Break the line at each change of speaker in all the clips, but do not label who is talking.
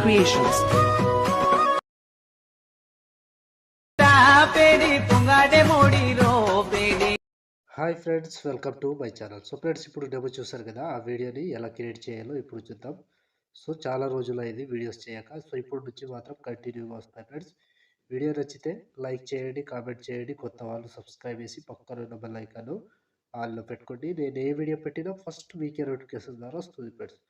Creations.
Hi friends, welcome to my channel. So friends, ఇప్పుడు demo చూసారు కదా, ఆ వీడియోని ఎలా క్రియేట్ చేయాలో ఇప్పుడు చూద్దాం. సో చాలా రోజులు అయింది వీడియోస్ చేయక. సో ఇప్పుడు నుంచి మాత్రం కంటిన్యూగా వస్తాయి ఫ్రెండ్స్. వీడియో నచ్చితే లైక్ చేయండి, కామెంట్ చేయండి, కొత్త వాళ్ళు సబ్స్క్రైబ్ చేసి పక్కన ఉన్న బెల్ ఐకాన్ ఆన్లో పెట్టుకోండి. నేను ఏ వీడియో పెట్టినా ఫస్ట్ మీకే నోటిఫికేషన్ ద్వారా వస్తుంది ఫ్రెండ్స్.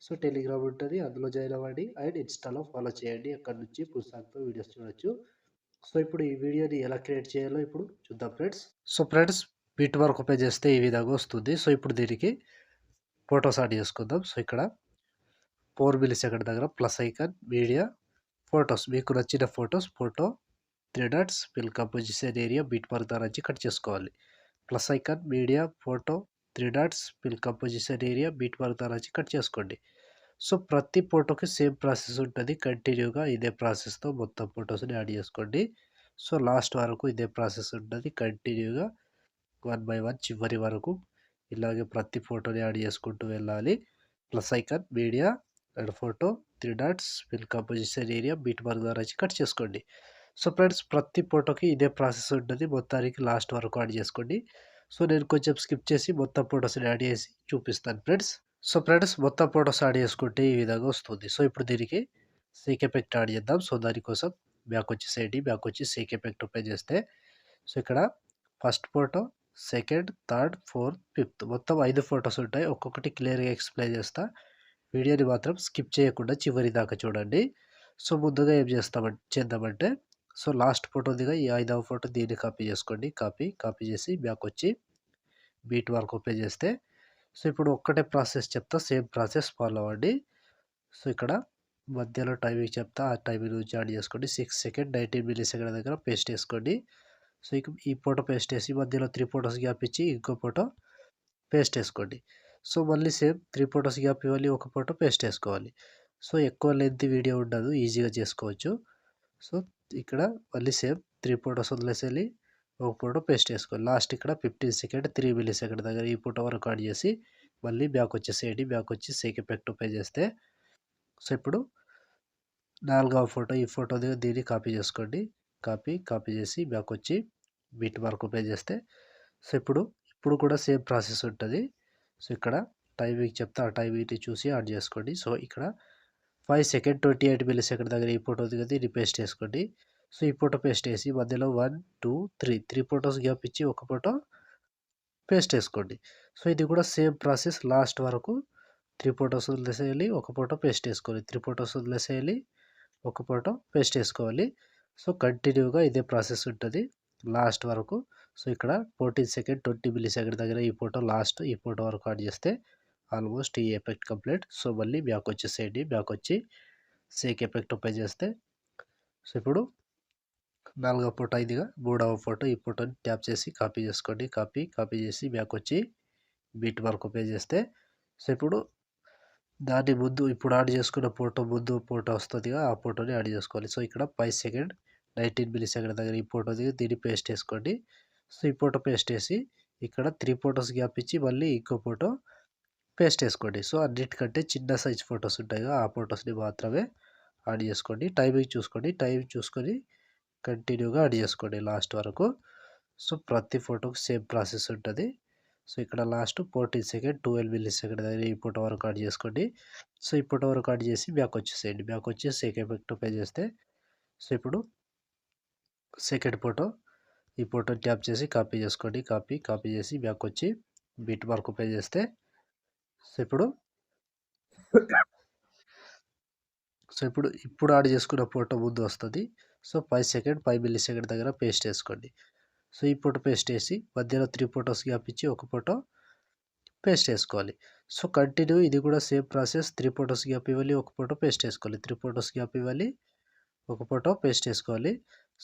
సో టెలిగ్రామ్ ఉంటుంది, అందులో జాయిన్ అవ్వండి. అండ్ ఇన్స్టాలో ఫాలో చేయండి, అక్కడ నుంచి పుస్తకంతో వీడియోస్ చూడొచ్చు. సో ఇప్పుడు ఈ వీడియోని ఎలా క్రియేట్ చేయాలో ఇప్పుడు చూద్దాం friends. So friends, bit work open చేస్తే ఈ విధంగా వస్తుంది. సో ఇప్పుడు దీనికి ఫొటోస్ యాడ్ చేసుకుందాం. సో ఇక్కడ 4 మిల్లీ సెకండ్ దగ్గర ప్లస్ ఐకాన్, మీడియా, ఫొటోస్, మీకు నచ్చిన photo 3 dots, fill composition area, bit work ద్వారా నుంచి కట్ చేసుకోవాలి. Plus icon, media, photo, 3 dots, fill composition area, bit work ద్వారా నుంచి కట్ చేసుకోండి. సో ప్రతి ఫోటోకి సేమ్ ప్రాసెస్ ఉంటుంది. కంటిన్యూగా ఇదే ప్రాసెస్తో మొత్తం ఫొటోస్ని యాడ్ చేసుకోండి. సో లాస్ట్ వరకు ఇదే ప్రాసెస్ ఉంటుంది. కంటిన్యూగా 1 బై 1 చివరి వరకు ఇలాగే ప్రతి ఫోటోని యాడ్ చేసుకుంటూ వెళ్ళాలి. Plus icon, media and photo, 3 dots, fill composition area, bit mark ద్వారా కట్ చేసుకోండి. సో ఫ్రెండ్స్, ప్రతి ఫోటోకి ఇదే ప్రాసెస్ ఉంటుంది. మొత్తానికి లాస్ట్ వరకు యాడ్ చేసుకోండి. సో నేను కొంచెం స్కిప్ చేసి మొత్తం ఫొటోస్ని యాడ్ చేసి చూపిస్తాను ఫ్రెండ్స్. సో ఫ్రెండ్స్, మొత్తం ఫొటోస్ యాడ్ చేసుకుంటే ఈ విధంగా వస్తుంది. సో ఇప్పుడు దీనికి సేక్ ఎఫెక్ట్ యాడ్ చేద్దాం. సో దానికోసం బ్యాక్ వచ్చేసేయండి. బ్యాక్ వచ్చి సేక్ ఎఫెక్ట్ ఓపెన్ చేస్తే సో ఇక్కడ first photo, second, third, fourth, fifth మొత్తం 5 ఫొటోస్ ఉంటాయి. ఒక్కొక్కటి క్లియర్గా ఎక్స్ప్లెయిన్ చేస్తా. వీడియోని మాత్రం స్కిప్ చేయకుండా చివరి దాకా చూడండి. సో ముందుగా ఏం చేద్దామంటే సో లాస్ట్ ఫోటో దిగా ఈ 5వ ఫోటో దీన్ని కాపీ చేసుకోండి. కాపీ చేసి బ్యాక్ వచ్చి బీట్ వర్క్ ఓపెన్ చేస్తే సో ఇప్పుడు ఒక్కటే ప్రాసెస్ చెప్తా, సేమ్ ప్రాసెస్ ఫాలో అవ్వండి. సో ఇక్కడ మధ్యలో టైమింగ్ చెప్తా, ఆ టైమింగ్ నుంచి యాడ్ చేసుకోండి. 6 సెకండ్ 19 మిల్లీ సెకండ్ దగ్గర పేస్ట్ చేసుకోండి. సో ఇక ఈ ఫోటో పేస్ట్ వేసి మధ్యలో 3 ఫొటోస్ గ్యాప్ ఇచ్చి ఇంకో ఫోటో పేస్ట్ వేసుకోండి. సో మళ్ళీ సేమ్ 3 ఫొటోస్ గ్యాప్ ఇవ్వాలి, ఒక ఫోటో పేస్ట్ వేసుకోవాలి. సో ఎక్కువ లెంత్ వీడియో ఉండదు, ఈజీగా చేసుకోవచ్చు. సో ఇక్కడ మళ్ళీ సేమ్ 3 ఫొటోస్ వదిలేసేయాలి, ఒక ఫోటో పేస్ట్ వేసుకోవాలి. లాస్ట్ ఇక్కడ 15 సెకండ్ 3 మిల్లీ సెకండ్ దగ్గర ఈ ఫోటో వరకు యాడ్ చేసి మళ్ళీ బ్యాక్ వచ్చేసేయండి. బ్యాక్ వచ్చి సేక్ ఎఫెక్ట్ ఓపెన్ చేస్తే సో ఇప్పుడు 4వ ఫోటో, ఈ ఫోటో దీన్ని కాపీ చేసుకోండి. కాపీ చేసి బ్యాక్ వచ్చి బిట్ మార్క్ ఓపెన్ చేస్తే సో ఇప్పుడు కూడా సేమ్ ప్రాసెస్ ఉంటుంది. సో ఇక్కడ టైమింగ్ చెప్తే ఆ టైమింగ్ని చూసి యాడ్ చేసుకోండి. సో ఇక్కడ 5 సెకండ్ 28 మిల్లీ సెకండ్ దగ్గర ఈ ఫోటో దిగది ఇది పేస్ట్ వేసుకోండి. సో ఈ ఫోటో పేస్ట్ వేసి మధ్యలో 1 2 3 ఫొటోస్ గ్యాప్ ఇచ్చి ఒక ఫోటో పేస్ట్ వేసుకోండి. సో ఇది కూడా సేమ్ ప్రాసెస్ లాస్ట్ వరకు 3 ఫొటోస్ వదిలేసేయాలి, ఒక ఫోటో పేస్ట్ వేసుకోవాలి. 3 ఫొటోస్ వదిలేసేయాలి, ఒక ఫోటో పేస్ట్ వేసుకోవాలి. సో కంటిన్యూగా ఇదే ప్రాసెస్ ఉంటుంది లాస్ట్ వరకు. సో ఇక్కడ 14 సెకండ్ 20 మిల్లీ సెకండ్ దగ్గర ఈ ఫోటో లాస్ట్, ఈ ఫోటో వరకు యాడ్ చేస్తే ఆల్మోస్ట్ ఈ ఎఫెక్ట్ కంప్లీట్. సో మళ్ళీ బ్యాక్ వచ్చేసేయండి. బ్యాక్ వచ్చి సేక్ ఎఫెక్ట్ ఓపెన్ చేస్తే సో ఇప్పుడు 4వ ఫోటో ఇదిగా 3వ ఫోటో, ఈ ఫోటోని ట్యాప్ చేసి కాపీ చేసుకోండి. కాపీ చేసి బ్యాక్ వచ్చి బిట్ మార్క్ ఓపెన్ చేస్తే సో ఇప్పుడు దాని ముందు ఇప్పుడు యాడ్ చేసుకున్న ఫోటో ముందు ఫోటో వస్తుందిగా, ఆ ఫోటోని యాడ్ చేసుకోవాలి. సో ఇక్కడ 5 సెకండ్ 19 మిల్లీ సెకండ్ దగ్గర ఈ ఫోటో దీన్ని పేస్ట్ వేసుకోండి. సో ఈ ఫోటో పేస్ట్ వేసి ఇక్కడ 3 ఫొటోస్ గ్యాప్ ఇచ్చి మళ్ళీ ఇంకో ఫోటో పేస్ట్ వేసుకోండి. సో అన్నిటికంటే చిన్న సైజ్ ఫొటోస్ ఉంటాయిగా, ఆ ఫొటోస్ని మాత్రమే యాడ్ చేసుకోండి. టైమింగ్ చూసుకోండి, టైం చూసుకొని కంటిన్యూగా యాడ్ చేసుకోండి లాస్ట్ వరకు. సో ప్రతి ఫోటోకి సేమ్ ప్రాసెస్ ఉంటుంది. సో ఇక్కడ లాస్ట్ 14 సెకండ్ 12 మిల్లీ సెకండ్ దగ్గర ఈ ఫోటో వరకు యాడ్ చేసుకోండి. సో ఈ ఫోటో వరకు యాడ్ చేసి బ్యాక్ వచ్చేసేయండి. బ్యాక్ వచ్చి సేక్ ఎఫెక్ట్ ఓపెన్ చేస్తే సో ఇప్పుడు సెకండ్ ఫోటో, ఈ ఫోటో ట్యాప్ చేసి కాపీ చేసుకోండి. కాపీ చేసి బ్యాక్ వచ్చి బిట్ మార్క్ ఓపెన్ చేస్తే సో ఇప్పుడు యాడ్ చేసుకున్న ఫోటో ముందు వస్తుంది. సో 5 సెకండ్ 5 మిల్లీ సెకండ్ దగ్గర పేస్ట్ వేసుకోండి. సో ఈ ఫోటో పేస్ట్ వేసి మధ్యలో 3 ఫొటోస్ గ్యాప్ ఇచ్చి ఒక ఫోటో పేస్ట్ వేసుకోవాలి. సో కంటిన్యూ ఇది కూడా సేమ్ ప్రాసెస్. 3 ఫొటోస్ గ్యాప్ ఇవ్వాలి, ఒక ఫోటో పేస్ట్ వేసుకోవాలి. 3 ఫొటోస్ గ్యాప్ ఇవ్వాలి, ఒక ఫోటో పేస్ట్ వేసుకోవాలి.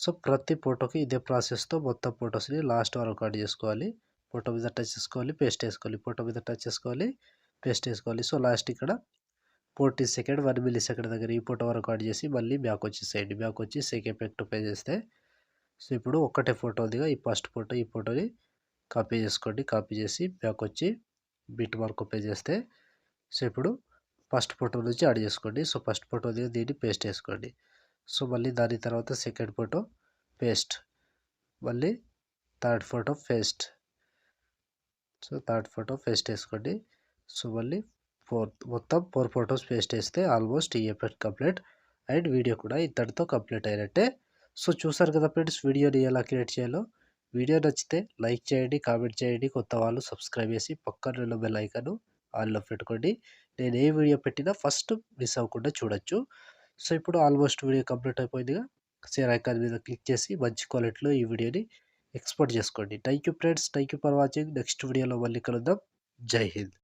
సో ప్రతి ఫోటోకి ఇదే ప్రాసెస్తో మొత్తం ఫొటోస్ని లాస్ట్ వరకు యాడ్ చేసుకోవాలి. ఫోటో మీద టచ్ చేసుకోవాలి, పేస్ట్ వేసుకోవాలి, ఫోటో మీద టచ్ చేసుకోవాలి, పేస్ట్ వేసుకోవాలి. సో లాస్ట్ ఇక్కడ 14 సెకండ్ 1 మిల్లీ సెకండ్ దగ్గర ఈ ఫోటో వరకు యాడ్ చేసి మళ్ళీ బ్యాక్ వచ్చేసేయండి. బ్యాక్ వచ్చి సేక్ ఎఫెక్ట్ ఓపెన్ చేస్తే సో ఇప్పుడు ఒక్కటే ఫోటో దిగా ఈ ఫస్ట్ ఫోటో, ఈ ఫోటోని కాపీ చేసుకోండి. కాపీ చేసి బ్యాక్ వచ్చి బిట్ మార్క్ ఓపెన్ చేస్తే సో ఇప్పుడు ఫస్ట్ ఫోటో నుంచి యాడ్ చేసుకోండి. సో ఫస్ట్ ఫోటో దీన్ని పేస్ట్ చేసుకోండి. సో మళ్ళీ దాని తర్వాత సెకండ్ ఫోటో పేస్ట్, మళ్ళీ third photo paste. So third photo paste వేసుకోండి. సో మళ్ళీ మొత్తం 4 ఫోటోస్ పేస్ట్ వేస్తే ఆల్మోస్ట్ ఈ ఎఫెక్ట్ కంప్లీట్ అండ్ వీడియో కూడా ఇంతటితో కంప్లీట్ అయినట్టే. సో చూసారు కదా ఫ్రెండ్స్, వీడియోని ఎలా క్రియేట్ చేయాలో. వీడియో నచ్చితే లైక్ చేయండి, కామెంట్ చేయండి, కొత్త వాళ్ళు సబ్స్క్రైబ్ చేసి పక్కన ఉన్న బెల్ ఐకాన్ ఆన్లో పెట్టుకోండి. నేను ఏ వీడియో పెట్టినా ఫస్ట్ మిస్ అవ్వకుండా చూడొచ్చు. సో ఇప్పుడు ఆల్మోస్ట్ వీడియో కంప్లీట్ అయిపోయిందిగా. షేర్ ఐకాన్ మీద క్లిక్ చేసి మంచి క్వాలిటీలో ఈ వీడియోని ఎక్స్‌పోర్ట్ చేసుకోండి. Thank you friends. Thank you for watching. Next వీడియోలో మళ్ళీ కలుద్దాం. జై హింద్.